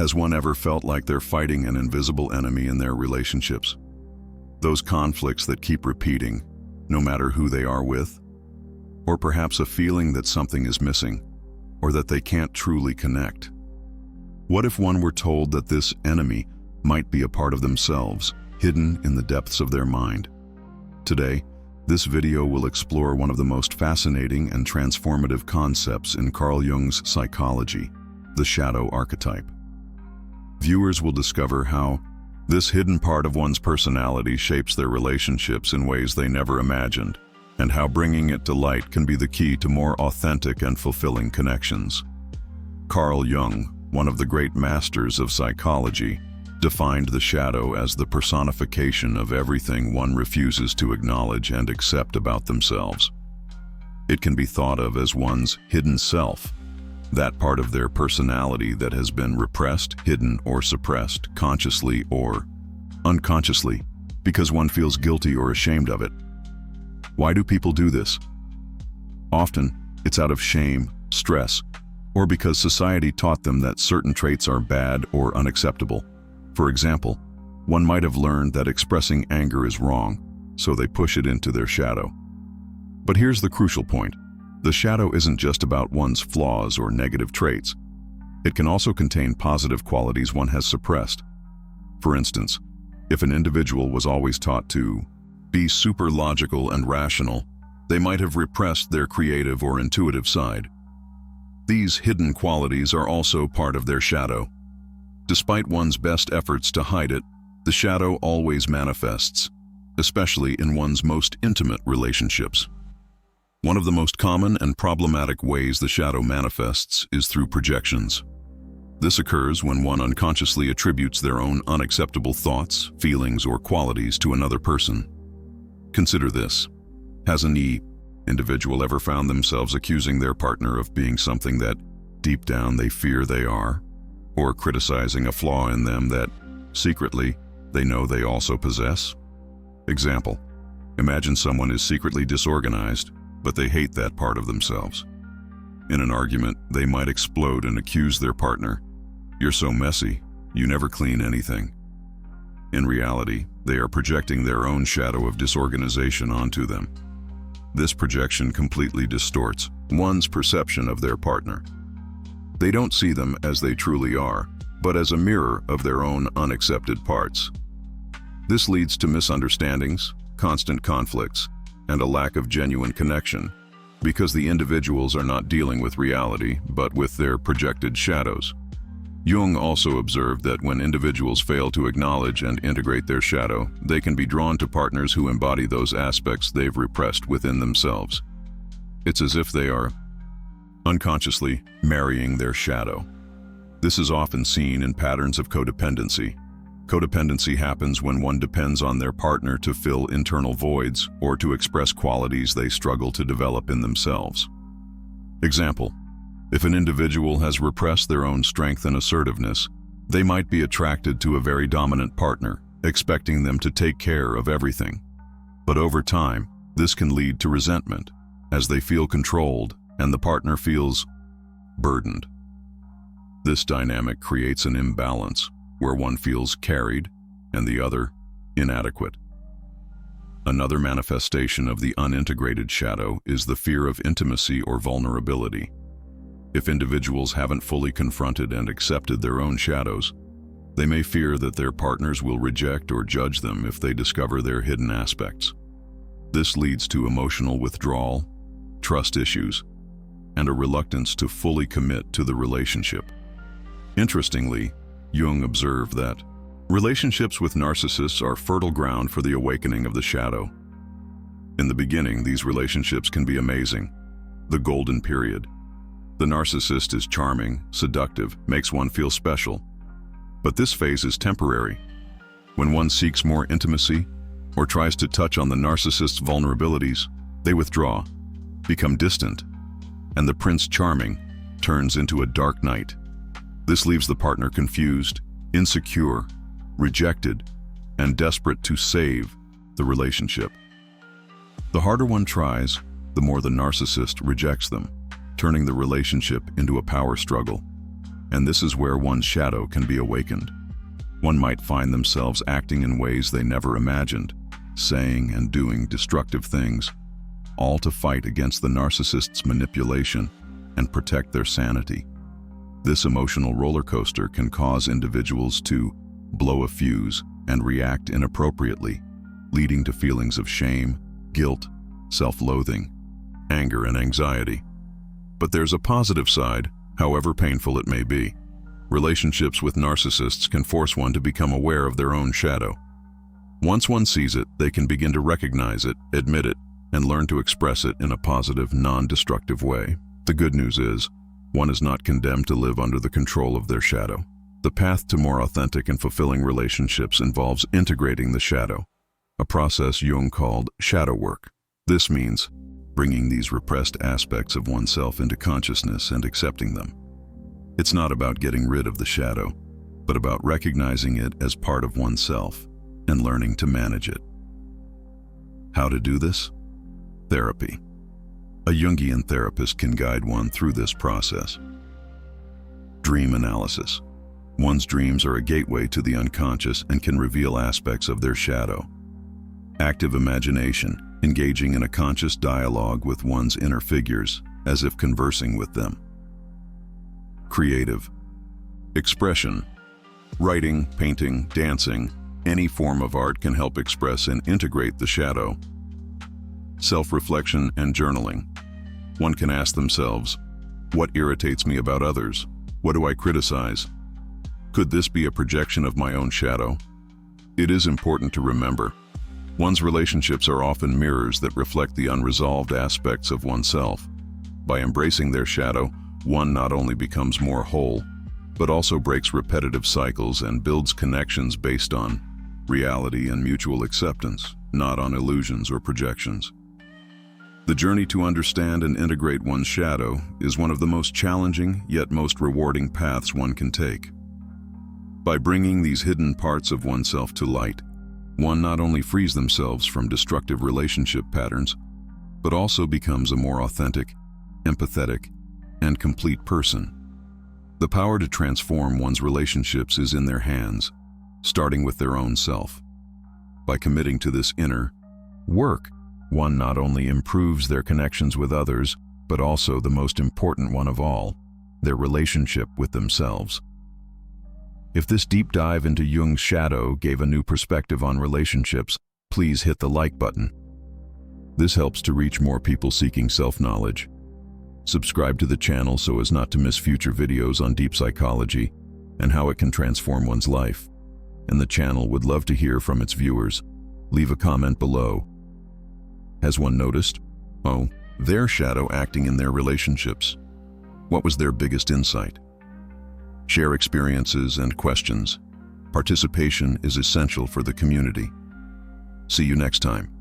Has one ever felt like they're fighting an invisible enemy in their relationships? Those conflicts that keep repeating, no matter who they are with? Or perhaps a feeling that something is missing, or that they can't truly connect? What if one were told that this enemy might be a part of themselves, hidden in the depths of their mind? Today, this video will explore one of the most fascinating and transformative concepts in Carl Jung's psychology, the shadow archetype. Viewers will discover how this hidden part of one's personality shapes their relationships in ways they never imagined, and how bringing it to light can be the key to more authentic and fulfilling connections. Carl Jung, one of the great masters of psychology, defined the shadow as the personification of everything one refuses to acknowledge and accept about themselves. It can be thought of as one's hidden self, that part of their personality that has been repressed, hidden, or suppressed, consciously or unconsciously, because one feels guilty or ashamed of it. Why do people do this? Often, it's out of shame, stress, or because society taught them that certain traits are bad or unacceptable. For example, one might have learned that expressing anger is wrong, so they push it into their shadow. But here's the crucial point. The shadow isn't just about one's flaws or negative traits. It can also contain positive qualities one has suppressed. For instance, if an individual was always taught to be super logical and rational, they might have repressed their creative or intuitive side. These hidden qualities are also part of their shadow. Despite one's best efforts to hide it, the shadow always manifests, especially in one's most intimate relationships. One of the most common and problematic ways the shadow manifests is through projections. This occurs when one unconsciously attributes their own unacceptable thoughts, feelings, or qualities to another person. Consider this. Has any individual ever found themselves accusing their partner of being something that deep down they fear they are, or criticizing a flaw in them that secretly they know they also possess? Example: imagine someone is secretly disorganized, but they hate that part of themselves. In an argument, they might explode and accuse their partner, "You're so messy, you never clean anything." In reality, they are projecting their own shadow of disorganization onto them. This projection completely distorts one's perception of their partner. They don't see them as they truly are, but as a mirror of their own unaccepted parts. This leads to misunderstandings, constant conflicts, and a lack of genuine connection, because the individuals are not dealing with reality, but with their projected shadows. Jung also observed that when individuals fail to acknowledge and integrate their shadow, they can be drawn to partners who embody those aspects they've repressed within themselves. It's as if they are unconsciously marrying their shadow. This is often seen in patterns of codependency. Codependency happens when one depends on their partner to fill internal voids or to express qualities they struggle to develop in themselves. Example: if an individual has repressed their own strength and assertiveness, they might be attracted to a very dominant partner, expecting them to take care of everything. But over time, this can lead to resentment, as they feel controlled and the partner feels burdened. This dynamic creates an imbalance, where one feels carried and the other inadequate. Another manifestation of the unintegrated shadow is the fear of intimacy or vulnerability. If individuals haven't fully confronted and accepted their own shadows, they may fear that their partners will reject or judge them if they discover their hidden aspects. This leads to emotional withdrawal, trust issues, and a reluctance to fully commit to the relationship. Interestingly, Jung observed that relationships with narcissists are fertile ground for the awakening of the shadow. In the beginning, these relationships can be amazing, the golden period. The narcissist is charming, seductive, makes one feel special. But this phase is temporary. When one seeks more intimacy or tries to touch on the narcissist's vulnerabilities, they withdraw, become distant, and the Prince Charming turns into a dark night. This leaves the partner confused, insecure, rejected, and desperate to save the relationship. The harder one tries, the more the narcissist rejects them, turning the relationship into a power struggle. And this is where one's shadow can be awakened. One might find themselves acting in ways they never imagined, saying and doing destructive things, all to fight against the narcissist's manipulation and protect their sanity. This emotional roller coaster can cause individuals to blow a fuse and react inappropriately, leading to feelings of shame, guilt, self-loathing, anger, and anxiety. But there's a positive side, however painful it may be. Relationships with narcissists can force one to become aware of their own shadow. Once one sees it, they can begin to recognize it, admit it, and learn to express it in a positive, non-destructive way. The good news is, one is not condemned to live under the control of their shadow. The path to more authentic and fulfilling relationships involves integrating the shadow, a process Jung called shadow work. This means bringing these repressed aspects of oneself into consciousness and accepting them. It's not about getting rid of the shadow, but about recognizing it as part of oneself and learning to manage it. How to do this? Therapy. A Jungian therapist can guide one through this process. Dream analysis. One's dreams are a gateway to the unconscious and can reveal aspects of their shadow. Active imagination, engaging in a conscious dialogue with one's inner figures, as if conversing with them. Creative. Expression. Writing, painting, dancing, any form of art can help express and integrate the shadow. Self-reflection and journaling. One can ask themselves, what irritates me about others? What do I criticize? Could this be a projection of my own shadow? It is important to remember, one's relationships are often mirrors that reflect the unresolved aspects of oneself. By embracing their shadow, one not only becomes more whole, but also breaks repetitive cycles and builds connections based on reality and mutual acceptance, not on illusions or projections. The journey to understand and integrate one's shadow is one of the most challenging yet most rewarding paths one can take. By bringing these hidden parts of oneself to light, one not only frees themselves from destructive relationship patterns, but also becomes a more authentic, empathetic, and complete person. The power to transform one's relationships is in their hands, starting with their own self. By committing to this inner work, one not only improves their connections with others, but also the most important one of all, their relationship with themselves. If this deep dive into Jung's shadow gave a new perspective on relationships, please hit the like button. This helps to reach more people seeking self-knowledge. Subscribe to the channel so as not to miss future videos on deep psychology and how it can transform one's life. And the channel would love to hear from its viewers. Leave a comment below. Has one noticed? Their shadow acting in their relationships. What was their biggest insight? Share experiences and questions. Participation is essential for the community. See you next time.